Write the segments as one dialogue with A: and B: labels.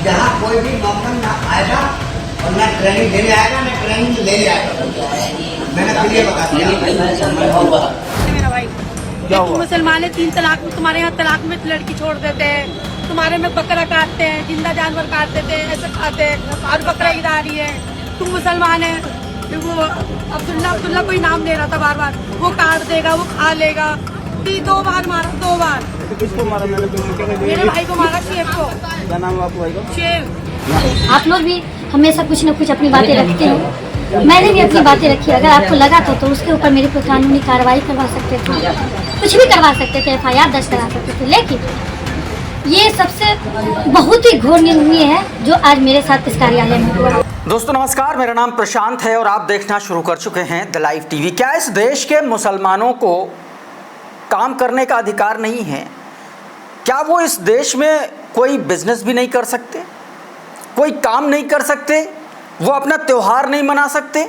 A: जहाँ कोई भी नौकर ना आएगा और ना ट्रेनिंग देने आएगा ना ट्रेनिंग ले आएगा। मैंने पहले बता दिया।
B: मेरा भाई मुसलमान है, 3 तलाक, तुम्हारे यहाँ तलाक में लड़की छोड़ देते हैं, तुम्हारे में बकरा काटते हैं, जिंदा जानवर काट देते हैं, ऐसे खाते हैं और बकरा गिरा रही है। तुम मुसलमान है, वो अब्दुल्ला कोई नाम ले रहा था बार बार, वो काट देगा, वो खा लेगा। 2 बार मारा, 2 बार।
C: किसको मारा?
B: मेरे भाई को मारा, शेर को।
C: क्या नाम है आपके भाई का?
B: शेर।
D: आप लोग भी हमेशा कुछ न कुछ अपनी बातें रखते हो, मैंने भी अपनी बातें रखी। अगर आपको लगा तो उसके ऊपर मेरे को कानूनी कार्रवाई करवा सकते थे, कुछ भी करवा सकते थे, FIR दर्ज करा सकते थे। लेकिन ये सबसे बहुत ही घोर निंदनीय है जो आज मेरे साथ इस कार्यालय में हुआ।
E: दोस्तों नमस्कार, मेरा नाम प्रशांत है और आप देखना शुरू कर चुके हैं द लाइव टीवी। क्या इस देश के मुसलमानों को काम करने का अधिकार नहीं है? क्या वो इस देश में कोई बिजनेस भी नहीं कर सकते, कोई काम नहीं कर सकते, वो अपना त्यौहार नहीं मना सकते?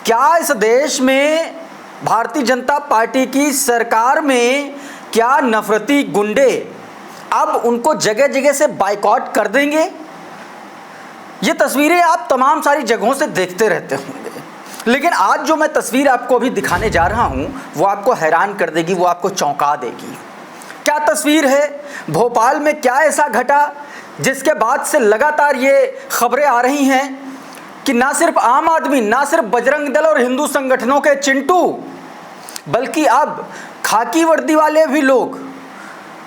E: क्या इस देश में भारतीय जनता पार्टी की सरकार में क्या नफरती गुंडे अब उनको जगह जगह से बाइकआउट कर देंगे? ये तस्वीरें आप तमाम सारी जगहों से देखते रहते होंगे, लेकिन आज जो मैं तस्वीर आपको अभी दिखाने जा रहा हूं वो आपको हैरान कर देगी, वो आपको चौंका देगी। क्या तस्वीर है? भोपाल में क्या ऐसा घटा जिसके बाद से लगातार ये खबरें आ रही हैं कि ना सिर्फ आम आदमी, ना सिर्फ बजरंग दल और हिंदू संगठनों के चिंटू, बल्कि अब खाकी वर्दी वाले भी लोग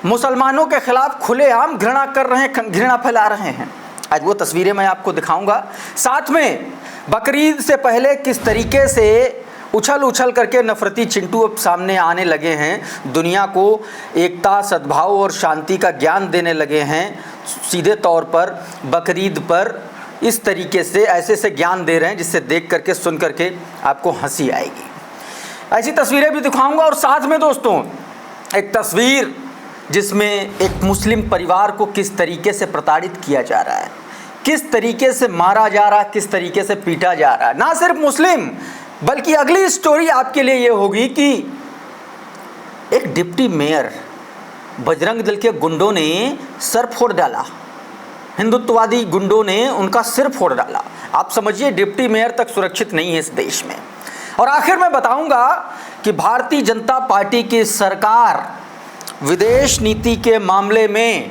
E: मुसलमानों के खिलाफ खुलेआम घृणा कर रहे हैं, घृणा फैला रहे हैं। आज वो तस्वीरें मैं आपको दिखाऊंगा। साथ में बकरीद से पहले किस तरीके से उछल करके नफरती चिंटू अब सामने आने लगे हैं, दुनिया को एकता, सद्भाव और शांति का ज्ञान देने लगे हैं। सीधे तौर पर बकरीद पर इस तरीके से ऐसे ज्ञान दे रहे हैं जिससे देख करके, सुन करके आपको हंसी आएगी। ऐसी तस्वीरें भी दिखाऊंगा और साथ में दोस्तों एक तस्वीर जिसमें एक मुस्लिम परिवार को किस तरीके से प्रताड़ित किया जा रहा है, किस तरीके से मारा जा रहा है, किस तरीके से पीटा जा रहा है। ना सिर्फ मुस्लिम, बल्कि अगली स्टोरी आपके लिए ये होगी कि एक डिप्टी मेयर बजरंग दल के गुंडों ने सर फोड़ डाला, हिंदुत्ववादी गुंडों ने उनका सिर फोड़ डाला। आप समझिए डिप्टी मेयर तक सुरक्षित नहीं है इस देश में। और आखिर में बताऊंगा कि भारतीय जनता पार्टी की सरकार विदेश नीति के मामले में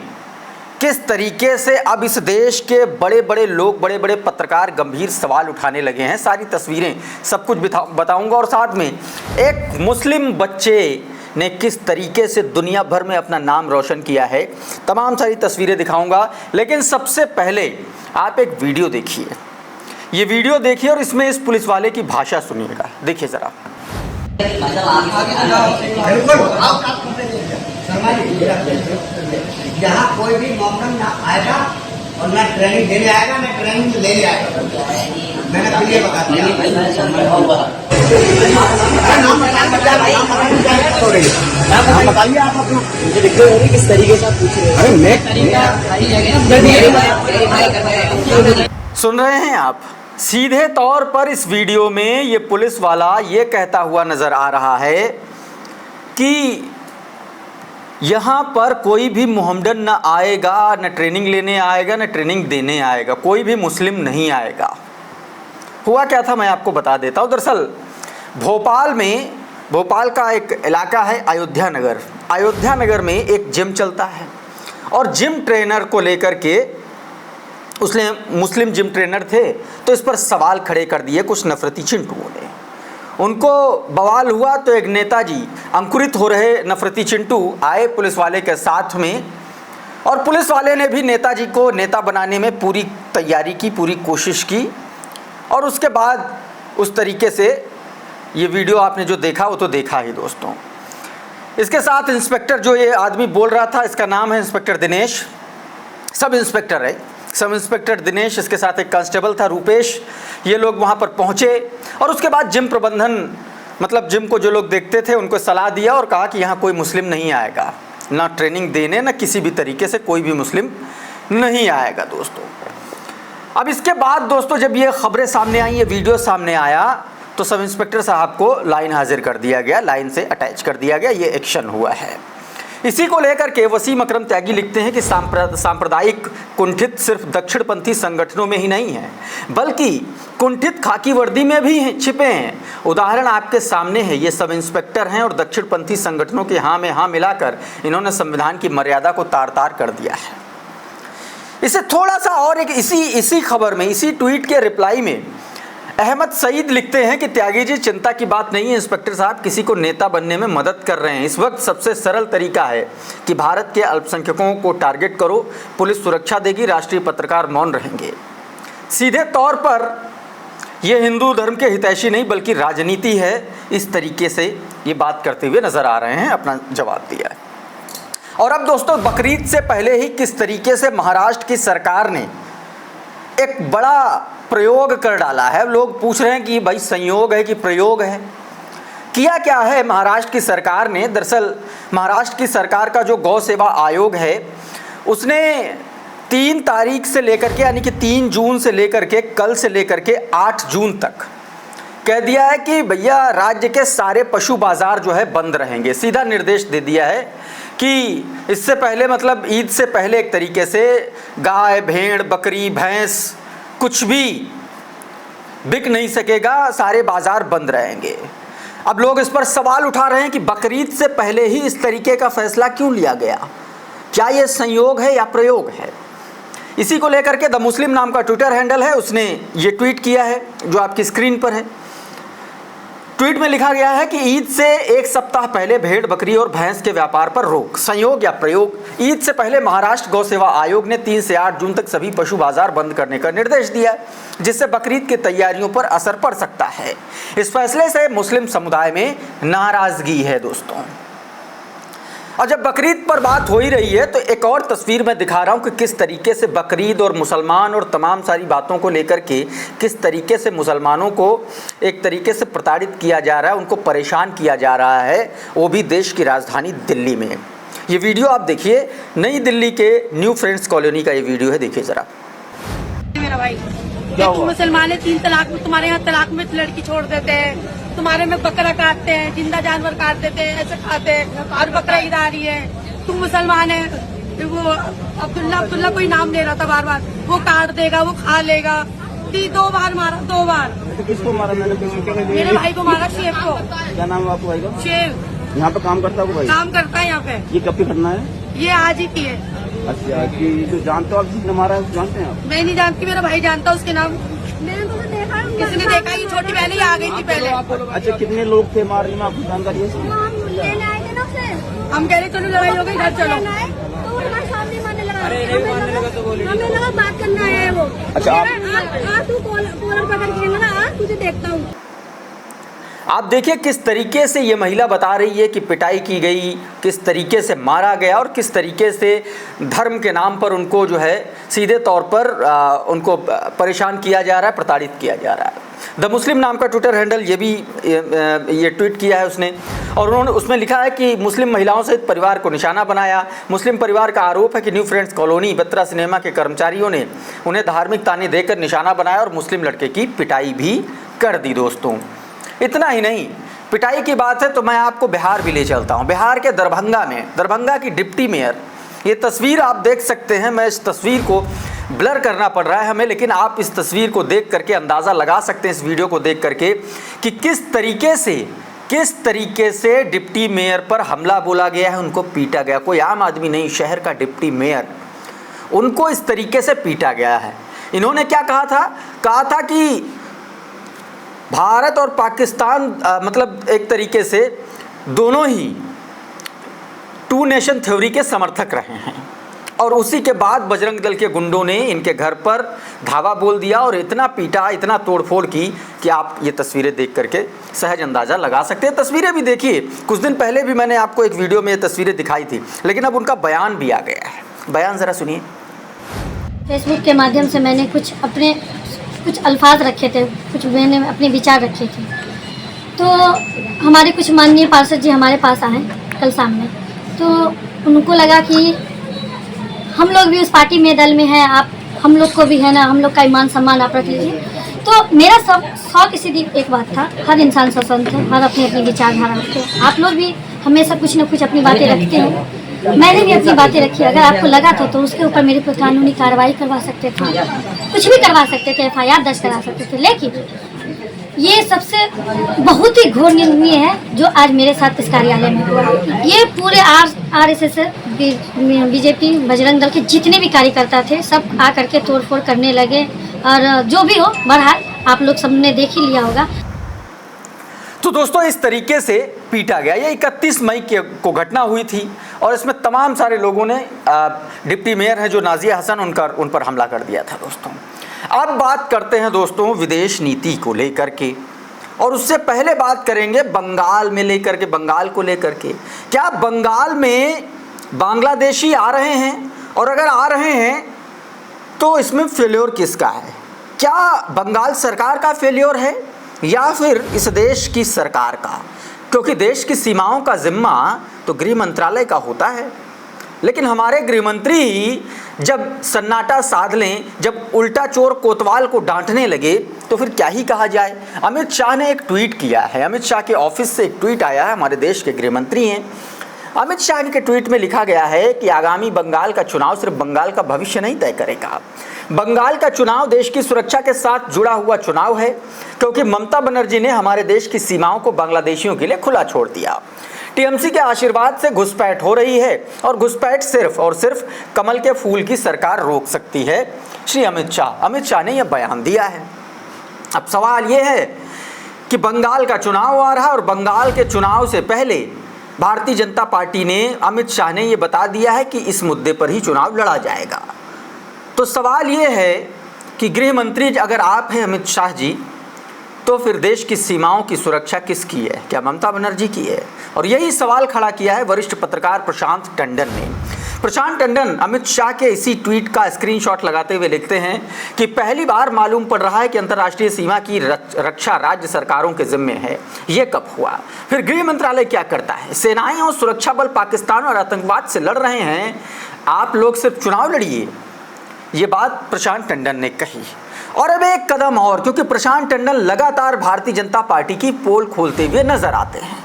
E: किस तरीके से अब इस देश के बड़े बड़े लोग, बड़े बड़े पत्रकार गंभीर सवाल उठाने लगे हैं। सारी तस्वीरें सब कुछ बताऊंगा और साथ में एक मुस्लिम बच्चे ने किस तरीके से दुनिया भर में अपना नाम रोशन किया है, तमाम सारी तस्वीरें दिखाऊंगा। लेकिन सबसे पहले आप एक वीडियो देखिए, ये वीडियो देखिए और इसमें इस पुलिस वाले की भाषा सुनिएगा। देखिए ज़रा।
A: जहाँ कोई भी नौकर ना आएगा और ना ट्रेनिंग देने आएगा ना ट्रेनिंग ले आएगा। मैंने पहले बता दिया।
C: बताइए आप अपना, मुझे दिक्कत हो रही किस तरीके से आप पूछ रहे हैं।
E: सुन रहे हैं आप? सीधे तौर पर इस वीडियो में ये पुलिस वाला ये कहता हुआ नज़र आ रहा है कि यहाँ पर कोई भी मोहम्मडन ना आएगा, न ट्रेनिंग लेने आएगा, न ट्रेनिंग देने आएगा, कोई भी मुस्लिम नहीं आएगा। हुआ क्या था मैं आपको बता देता हूँ। दरअसल भोपाल का एक इलाका है अयोध्या नगर। अयोध्या नगर में एक जिम चलता है और जिम ट्रेनर को लेकर के, उसने मुस्लिम जिम ट्रेनर थे तो इस पर सवाल खड़े कर दिए कुछ नफरती चिंटुओं ने। उनको बवाल हुआ तो एक नेताजी, अंकुरित हो रहे नफरती चिंटू आए पुलिस वाले के साथ में, और पुलिस वाले ने भी नेताजी को नेता बनाने में पूरी तैयारी की, पूरी कोशिश की। और उसके बाद उस तरीके से ये वीडियो आपने जो देखा वो तो देखा ही दोस्तों। इसके साथ इंस्पेक्टर, जो ये आदमी बोल रहा था, इसका नाम है इंस्पेक्टर दिनेश, सब इंस्पेक्टर है, सब इंस्पेक्टर दिनेश, इसके साथ एक कांस्टेबल था रूपेश। ये लोग वहाँ पर पहुँचे और उसके बाद जिम प्रबंधन, मतलब जिम को जो लोग देखते थे उनको सलाह दिया और कहा कि यहाँ कोई मुस्लिम नहीं आएगा, ना ट्रेनिंग देने, ना किसी भी तरीके से कोई भी मुस्लिम नहीं आएगा दोस्तों। अब इसके बाद दोस्तों जब ये खबरें सामने आई, ये वीडियो सामने आया, तो सब इंस्पेक्टर साहब को लाइन हाजिर कर दिया गया, लाइन से अटैच कर दिया गया। ये एक्शन हुआ है। इसी को लेकर के वसीम अकरम त्यागी लिखते हैं कि सांप्रदायिक कुंठित सिर्फ दक्षिणपंथी संगठनों में ही नहीं है, बल्कि कुंठित खाकी वर्दी में भी छिपे हैं। उदाहरण आपके सामने है, ये सब इंस्पेक्टर हैं और दक्षिणपंथी संगठनों के हाँ में हाँ मिलाकर इन्होंने संविधान की मर्यादा को तार-तार कर दिया है। इसे थोड़ा सा और एक इसी खबर में, इसी ट्वीट के रिप्लाई में अहमद सईद लिखते हैं कि त्यागी जी, चिंता की बात नहीं है, इंस्पेक्टर साहब किसी को नेता बनने में मदद कर रहे हैं। इस वक्त सबसे सरल तरीका है कि भारत के अल्पसंख्यकों को टारगेट करो, पुलिस सुरक्षा देगी, राष्ट्रीय पत्रकार मौन रहेंगे। सीधे तौर पर यह हिंदू धर्म के हितैषी नहीं बल्कि राजनीति है, इस तरीके से ये बात करते हुए नजर आ रहे हैं, अपना जवाब दिया है। और अब दोस्तों, बकरीद से पहले ही किस तरीके से महाराष्ट्र की सरकार ने एक बड़ा प्रयोग कर डाला है। लोग पूछ रहे हैं कि भाई संयोग है कि प्रयोग है। किया क्या है महाराष्ट्र की सरकार ने? दरअसल महाराष्ट्र की सरकार का जो गौ सेवा आयोग है, उसने 3 तारीख से लेकर के, यानी कि 3 जून से लेकर के, कल से लेकर के 8 जून तक कह दिया है कि भैया राज्य के सारे पशु बाजार जो है बंद रहेंगे। सीधा निर्देश दे दिया है कि इससे पहले, मतलब ईद से पहले, एक तरीके से गाय, भेड़, बकरी, भैंस कुछ भी बिक नहीं सकेगा, सारे बाजार बंद रहेंगे। अब लोग इस पर सवाल उठा रहे हैं कि बकरीद से पहले ही इस तरीके का फैसला क्यों लिया गया? क्या ये संयोग है या प्रयोग है? इसी को लेकर के द मुस्लिम नाम का ट्विटर हैंडल है, उसने ये ट्वीट किया है जो आपकी स्क्रीन पर है। ट्वीट में लिखा गया है कि ईद से 1 सप्ताह पहले भेड़, बकरी और भैंस के व्यापार पर रोक, संयोग या प्रयोग? ईद से पहले महाराष्ट्र गौ सेवा आयोग ने 3 से 8 जून तक सभी पशु बाजार बंद करने का निर्देश दिया है, जिससे बकरीद की तैयारियों पर असर पड़ सकता है। इस फैसले से मुस्लिम समुदाय में नाराजगी है दोस्तों। और जब बकरीद पर बात हो ही रही है तो एक और तस्वीर मैं दिखा रहा हूँ कि किस तरीके से बकरीद और मुसलमान और तमाम सारी बातों को लेकर के किस तरीके से मुसलमानों को एक तरीके से प्रताड़ित किया जा रहा है, उनको परेशान किया जा रहा है, वो भी देश की राजधानी दिल्ली में। ये वीडियो आप देखिए, नई दिल्ली के न्यू फ्रेंड्स कॉलोनी का ये वीडियो है, देखिए ज़रा।
B: मेरा भाई, मुसलमान है, 3 तलाक, तुम्हारे यहाँ तलाक में लड़की छोड़ देते हैं, तुम्हारे में बकरा काटते हैं, जिंदा जानवर काट देते हैं, ऐसे खाते हैं, और बकरा ईद आ रही है। तुम मुसलमान है, वो अब्दुल्ला कोई नाम ले रहा था बार बार, वो काट देगा, वो खा लेगा। 2 बार मारा, 2 बार।
C: तो किसको मारा? मैंने
B: मेरे भाई को मारा, शेव को।
C: क्या नाम है आपके भाई का?
B: शेव।
C: यहाँ पे काम करता है भाई?
B: काम करता है यहाँ पे।
C: ये कब की घटना है?
B: ये आज ही की है।
C: अच्छा, कि जो जानते हो आप जिसने मारा है, जानते हैं आप?
B: मैं नहीं जानती, मेरा भाई जानता उसके नाम। मैंने तो देखा, किसने देखा? ये छोटी बहन ही आ गई थी पहले।
C: अच्छा, कितने लोग थे मारने में, आपको जानकारी है?
B: हम कह रहे चलो लड़ाई हो गई, घर चलो।
D: हमें लगा बात करना है वो।
C: अच्छा,
D: तू कॉलर पकड़ के लगा, तुझे देखता हूँ।
E: आप देखिए किस तरीके से ये महिला बता रही है कि पिटाई की गई, किस तरीके से मारा गया और किस तरीके से धर्म के नाम पर उनको जो है सीधे तौर पर उनको परेशान किया जा रहा है, प्रताड़ित किया जा रहा है। द मुस्लिम नाम का ट्विटर हैंडल ये ट्वीट किया है उसने, और उन्होंने उसमें लिखा है कि मुस्लिम महिलाओं सहित परिवार को निशाना बनाया। मुस्लिम परिवार का आरोप है कि new friends colony Batra cinema के कर्मचारियों ने उन्हें धार्मिक ताने देकर निशाना बनाया और मुस्लिम लड़के की पिटाई भी कर दी। दोस्तों, इतना ही नहीं, पिटाई की बात है तो मैं आपको बिहार भी ले चलता हूँ। बिहार के दरभंगा में, दरभंगा की डिप्टी मेयर, ये तस्वीर आप देख सकते हैं। मैं इस तस्वीर को ब्लर करना पड़ रहा है हमें, लेकिन आप इस तस्वीर को देख करके अंदाज़ा लगा सकते हैं, इस वीडियो को देख करके, कि किस तरीके से डिप्टी मेयर पर हमला बोला गया है, उनको पीटा गया। कोई आम आदमी नहीं, शहर का डिप्टी मेयर, उनको इस तरीके से पीटा गया है। इन्होंने क्या कहा था कि भारत और पाकिस्तान मतलब एक तरीके से दोनों ही 2 नेशन थ्योरी के समर्थक रहे हैं, और उसी के बाद बजरंग दल के गुंडों ने इनके घर पर धावा बोल दिया और इतना पीटा, इतना तोड़फोड़ की कि आप ये तस्वीरें देख करके सहज अंदाज़ा लगा सकते हैं। तस्वीरें भी देखिए, कुछ दिन पहले भी मैंने आपको एक वीडियो में ये तस्वीरें दिखाई थी, लेकिन अब उनका बयान भी आ गया है। बयान ज़रा सुनिए।
D: फेसबुक के माध्यम से मैंने कुछ अल्फाज रखे थे, कुछ मैंने अपने विचार रखे थे। तो हमारे कुछ माननीय पार्षद जी हमारे पास आए कल सामने, तो उनको लगा कि हम लोग भी उस पार्टी में, दल में हैं, आप हम लोग को भी है ना, हम लोग का ईमान सम्मान आप रख लीजिए। तो मेरा शौक सीधी एक बात था, हर इंसान स्वतंत्र है, हर अपनी अपनी विचारधारा रखते हैं। आप लोग भी हमेशा कुछ न कुछ अपनी बातें रखते हो, मैंने भी अपनी बातें रखी। अगर आपको लगा था तो उसके ऊपर मेरे पर कानूनी कार्रवाई करवा सकते थे, कुछ भी करवा सकते थे, FIR दर्ज करा सकते थे। लेकिन ये सबसे बहुत ही घोर निंदनीय है जो आज मेरे साथ इस कार्यालय में हुआ। ये पूरे RSS BJP बजरंग दल के जितने भी कार्यकर्ता थे सब आकर के तोड़फोड़ करने लगे, और जो भी हो बहरहाल आप लोग सबने देख ही लिया होगा।
E: तो दोस्तों इस तरीके से पीटा गया। ये 31 मई को घटना हुई थी और इसमें तमाम सारे लोगों ने डिप्टी मेयर है जो नाजिया हसन उन पर हमला कर दिया था। दोस्तों अब बात करते हैं दोस्तों विदेश नीति को लेकर के, और उससे पहले बात करेंगे बंगाल को लेकर के। क्या बंगाल में बांग्लादेशी आ रहे हैं, और अगर आ रहे हैं तो इसमें फेल्योर किसका है? क्या बंगाल सरकार का फेल्योर है या फिर इस देश की सरकार का? क्योंकि देश की सीमाओं का जिम्मा तो गृह मंत्रालय का होता है, लेकिन हमारे गृह मंत्री जब सन्नाटा साध लें, जब उल्टा चोर कोतवाल को डांटने लगे तो फिर क्या ही कहा जाए। अमित शाह ने एक ट्वीट किया है, अमित शाह के ऑफिस से एक ट्वीट आया है, हमारे देश के गृह मंत्री हैं। अमित शाह के ट्वीट में लिखा गया है कि आगामी बंगाल का चुनाव सिर्फ बंगाल का भविष्य नहीं तय करेगा। बंगाल का चुनाव देश की सुरक्षा के साथ जुड़ा हुआ चुनाव है, क्योंकि ममता बनर्जी ने हमारे देश की सीमाओं को बांग्लादेशियों के लिए खुला छोड़ दिया। टीएमसी के आशीर्वाद से घुसपैठ हो रही है, और घुसपैठ सिर्फ और सिर्फ कमल के फूल की सरकार रोक सकती है। श्री अमित शाह ने यह बयान दिया है। अब सवाल यह है कि बंगाल का चुनाव आ रहा है, और बंगाल के चुनाव से पहले भारतीय जनता पार्टी ने, अमित शाह ने यह बता दिया है कि इस मुद्दे पर ही चुनाव लड़ा जाएगा। तो सवाल ये है कि गृह मंत्री अगर आप हैं अमित शाह जी, तो फिर देश की सीमाओं की सुरक्षा किसकी है? क्या ममता बनर्जी की है? और यही सवाल खड़ा किया है वरिष्ठ पत्रकार प्रशांत टंडन ने। प्रशांत टंडन अमित शाह के इसी ट्वीट का स्क्रीनशॉट लगाते हुए लिखते हैं कि पहली बार मालूम पड़ रहा है कि अंतर्राष्ट्रीय सीमा की रक्षा राज्य सरकारों के जिम्मे है। ये कब हुआ? फिर गृह मंत्रालय क्या करता है? सेनाएं और सुरक्षा बल पाकिस्तान और आतंकवाद से लड़ रहे हैं, आप लोग सिर्फ चुनाव लड़िए। ये बात प्रशांत टंडन ने कही। और अब एक कदम और, क्योंकि प्रशांत टंडन लगातार भारतीय जनता पार्टी की पोल खोलते हुए नजर आते हैं।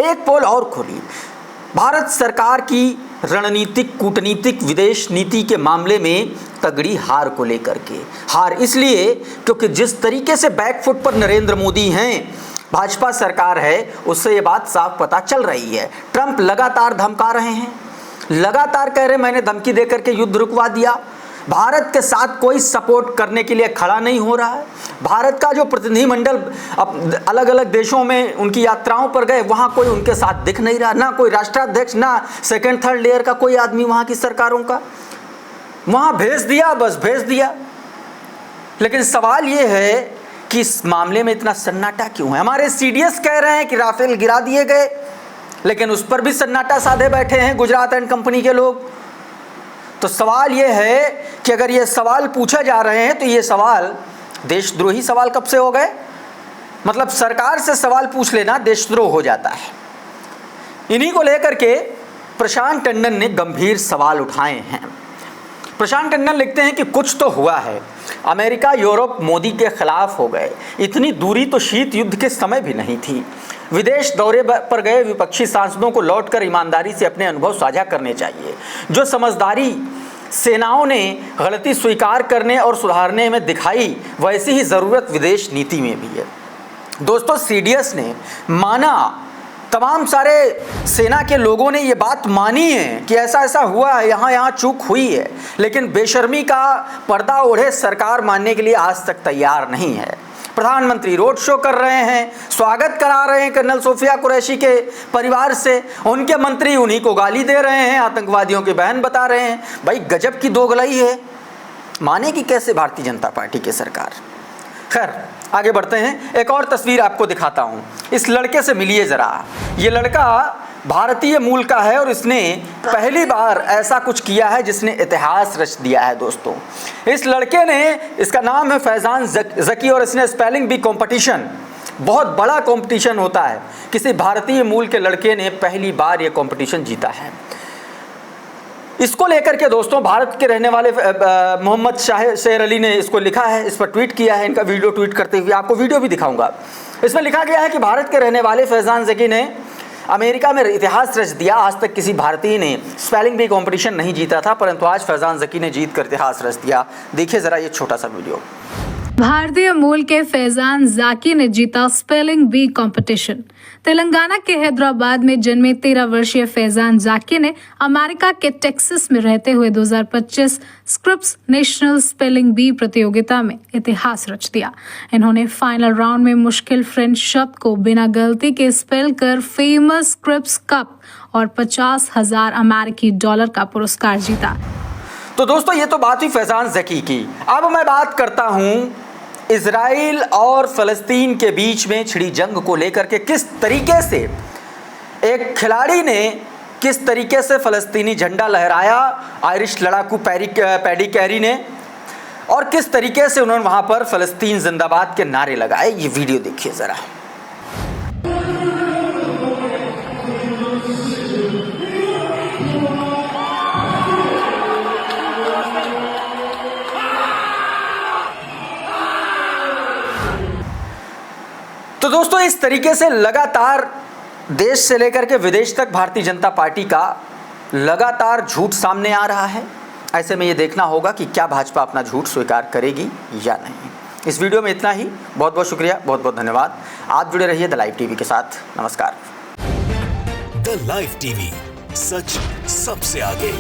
E: एक पोल और खोली, भारत सरकार की रणनीतिक कूटनीतिक विदेश नीति के मामले में तगड़ी हार को लेकर के। हार इसलिए क्योंकि जिस तरीके से बैकफुट पर नरेंद्र मोदी हैं, भाजपा सरकार है, उससे ये बात साफ पता चल रही है। ट्रंप लगातार धमका रहे हैं, लगातार कह रहे मैंने धमकी देकर के युद्ध रुकवा दिया। भारत के साथ कोई सपोर्ट करने के लिए खड़ा नहीं हो रहा है। भारत का जो प्रतिनिधिमंडल अलग अलग देशों में उनकी यात्राओं पर गए, वहाँ कोई उनके साथ दिख नहीं रहा, ना कोई राष्ट्राध्यक्ष, ना सेकंड थर्ड लेयर का कोई आदमी वहाँ की सरकारों का। वहाँ भेज दिया, बस भेज दिया। लेकिन सवाल ये है कि इस मामले में इतना सन्नाटा क्यों है? हमारे CDS कह रहे हैं कि राफेल गिरा दिए गए, लेकिन उस पर भी सन्नाटा साधे बैठे हैं गुजरात एंड कंपनी के लोग। तो सवाल ये है कि अगर ये सवाल पूछे जा रहे हैं तो ये सवाल देशद्रोही सवाल कब से हो गए? मतलब सरकार से सवाल पूछ लेना देशद्रोह हो जाता है। इन्हीं को लेकर के प्रशांत टंडन ने गंभीर सवाल उठाए हैं। प्रशांत टंडन लिखते हैं कि कुछ तो हुआ है, अमेरिका यूरोप मोदी के खिलाफ हो गए। इतनी दूरी तो शीत युद्ध के समय भी नहीं थी। विदेश दौरे पर गए विपक्षी सांसदों को लौटकर ईमानदारी से अपने अनुभव साझा करने चाहिए। जो समझदारी सेनाओं ने गलती स्वीकार करने और सुधारने में दिखाई, वैसी ही ज़रूरत विदेश नीति में भी है। दोस्तों CDS ने माना, तमाम सारे सेना के लोगों ने ये बात मानी है कि ऐसा ऐसा हुआ है, यहाँ चूक हुई है, लेकिन बेशर्मी का पर्दा ओढ़े सरकार मानने के लिए आज तक तैयार नहीं है। प्रधानमंत्री रोड शो कर रहे हैं, स्वागत करा रहे हैं कर्नल सोफिया कुरैशी के परिवार से, उनके मंत्री उन्हीं को गाली दे रहे हैं, आतंकवादियों की बहन बता रहे हैं। भाई गजब की दोगलाई है, मानेगी कैसे भारतीय जनता पार्टी की सरकार? खैर आगे बढ़ते हैं, एक और तस्वीर आपको दिखाता हूँ। इस लड़के से मिलिए ज़रा। ये लड़का भारतीय मूल का है और इसने पहली बार ऐसा कुछ किया है जिसने इतिहास रच दिया है। दोस्तों इस लड़के ने, इसका नाम है फैज़ान ज़की, और इसने स्पेलिंग बी कंपटीशन, बहुत बड़ा कंपटीशन होता है, किसी भारतीय मूल के लड़के ने पहली बार ये कंपटीशन जीता है। इसको लेकर के दोस्तों भारत के रहने वाले मोहम्मद शेर अली ने इसको लिखा है, इस पर ट्वीट किया है, इनका वीडियो ट्वीट करते हुए आपको वीडियो भी दिखाऊंगा। इसमें लिखा गया है कि भारत के रहने वाले फैज़ान ज़की ने अमेरिका में इतिहास रच दिया। आज तक किसी भारतीय ने स्पेलिंग बी कंपटीशन नहीं जीता था, परंतु आज फैजान ज़की ने जीत कर इतिहास रच दिया। देखिए ज़रा ये छोटा सा वीडियो।
F: भारतीय मूल के फैजान ज़ाकी ने जीता स्पेलिंग बी कंपटीशन। तेलंगाना के हैदराबाद में जन्मे 13 वर्षीय फैजान ज़ाकी ने अमेरिका के टेक्सास में रहते हुए 2025 स्क्रिप्स नेशनल स्पेलिंग बी प्रतियोगिता में इतिहास रच दिया। इन्होंने फाइनल राउंड में मुश्किल फ्रेंच शब्द को बिना गलती के स्पेल कर फेमस स्क्रिप्स कप और $50,000 अमेरिकी का पुरस्कार जीता।
E: तो दोस्तों ये तो बात हुई फैजान ज़की की। अब मैं बात करता हूँ इजराइल और फ़लस्तीन के बीच में छिड़ी जंग को लेकर के किस तरीके से एक खिलाड़ी ने किस तरीके से फ़लस्तीनी झंडा लहराया, आयरिश लड़ाकू पैडी कैरी ने, और किस तरीके से उन्होंने वहाँ पर फ़लस्तीन जिंदाबाद के नारे लगाए। ये वीडियो देखिए ज़रा। तो दोस्तों इस तरीके से लगातार देश से लेकर के विदेश तक भारतीय जनता पार्टी का लगातार झूठ सामने आ रहा है। ऐसे में ये देखना होगा कि क्या भाजपा अपना झूठ स्वीकार करेगी या नहीं। इस वीडियो में इतना ही। बहुत बहुत शुक्रिया, बहुत बहुत धन्यवाद। आप जुड़े रहिए द लाइव टीवी के साथ। नमस्कार।
G: द लाइव टीवी, सच सबसे आगे।